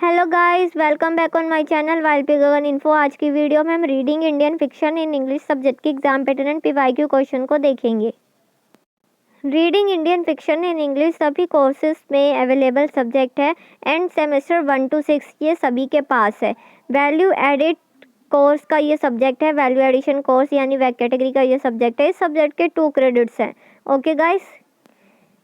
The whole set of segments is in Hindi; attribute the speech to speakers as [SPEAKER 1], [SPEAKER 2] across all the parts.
[SPEAKER 1] Hello guys, welcome back on my channel wild Gagan info. आज की वीडियो में हम reading Indian fiction in English subject के exam pattern and PYQ question को देखेंगे। Reading Indian fiction in English सभी कोर्सेज में अवेलेबल सब्जेक्ट है एंड सेमेस्टर 1 to 6 ये सभी के पास है। वैल्यू एडिड कोर्स का ये सब्जेक्ट है, वैल्यू एडिशन कोर्स यानी वैक कैटेगरी का ये सब्जेक्ट है। इस सब्जेक्ट के 2 क्रेडिट्स हैं। ओके गाइस,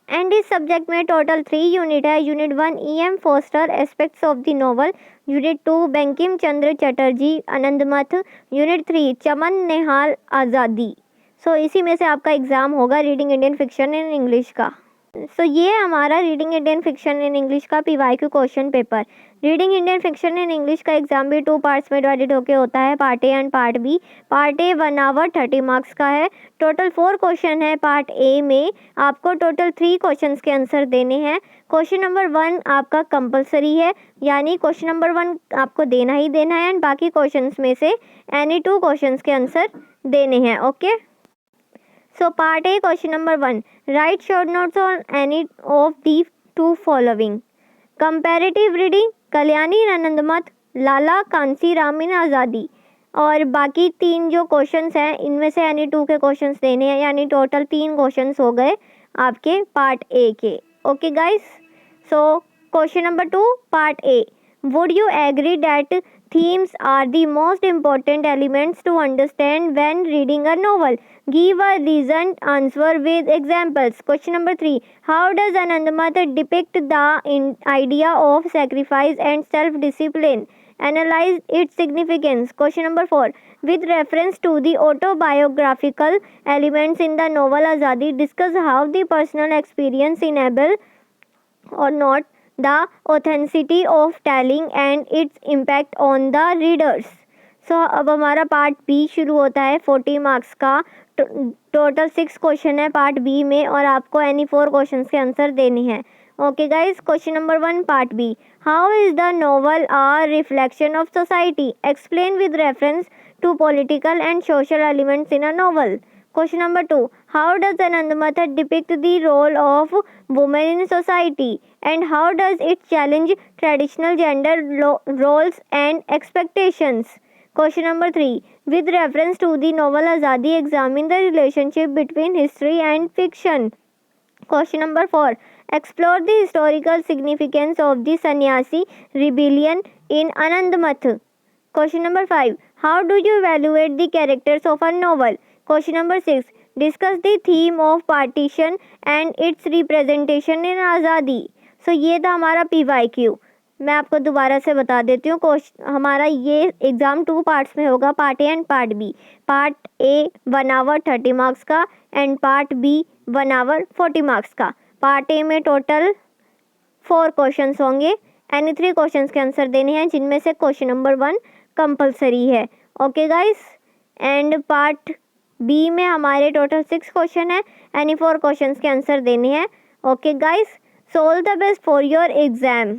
[SPEAKER 1] एंड इस सब्जेक्ट में टोटल 3 यूनिट है। Unit 1 EM Forster aspects of the novel, unit 2 Bankim Chandra Chatterjee Anandamath, unit 3 Chaman Nahal Azadi. So इसी में से आपका एग्ज़ाम होगा reading Indian fiction in English का। सो ये हमारा reading Indian fiction in English का PYQ question paper. Reading Indian fiction in English का एग्जाम भी 2 पार्ट्स में डिवाइडेड होकर होता है, part A and part B. Part A 1 hour 30 marks का है। टोटल 4 क्वेश्चन है। पार्ट ए में आपको टोटल 3 क्वेश्चंस के आंसर देने हैं। क्वेश्चन नंबर 1 आपका कंपलसरी है, यानी क्वेश्चन नंबर 1 आपको देना ही देना है एंड बाकी क्वेश्चंस में से एनी 2 क्वेश्चंस के आंसर देने हैं। Okay, so part A, question number 1. Write short notes on any of the 2 following. Comparative reading, Kalyani Anandamath, Lala Kanshi रामीन आज़ादी। और बाकी 3 जो क्वेश्चंस हैं इनमें से एनी 2 के क्वेश्चंस देने हैं, यानी टोटल 3 क्वेश्चंस हो गए आपके पार्ट ए के। Okay guys, so question number 2 part A, would you agree that themes are the most important elements to understand when reading a novel? Give a reasoned answer with examples. Question number 3. How does Anandamath depict the idea of sacrifice and self-discipline? Analyze its significance. Question number 4. With reference to the autobiographical elements in the novel Azadi, discuss how the personal experience enable or not the authenticity of telling and its impact on the readers. सो अब हमारा पार्ट बी शुरू होता है। 40 मार्क्स का टोटल 6 क्वेश्चन है पार्ट बी में और आपको एनी 4 क्वेश्चन के आंसर देने हैं। Okay guys, question number 1 part B, how is the novel a reflection of society? Explain with reference to political and social elements in a novel. Question number 2. How does Anandamath depict the role of women in society and how does it challenge traditional gender roles and expectations? Question number 3. With reference to the novel Azadi, examine the relationship between history and fiction. Question number 4. Explore the historical significance of the Sannyasi rebellion in Anandamath. Question number 5. How do you evaluate the characters of a novel? Question number 6. Discuss the theme of partition and its representation in आज़ादी. सो ये था हमारा PYQ। मैं आपको दोबारा से बता देती हूँ, हमारा ये एग्ज़ाम 2 पार्ट्स में होगा, part A and part B. Part A 1 hour 30 marks का and part B 1 hour 40 marks का। पार्ट ए में टोटल 4 क्वेश्चंस होंगे, एनी 3 क्वेश्चंस के आंसर देने हैं जिनमें से क्वेश्चन नंबर 1 कंपलसरी है। Okay guys, and part B में हमारे टोटल 6 क्वेश्चन है, एनी 4 क्वेश्चंस के आंसर देने हैं। Okay guys, so all the best for your exam.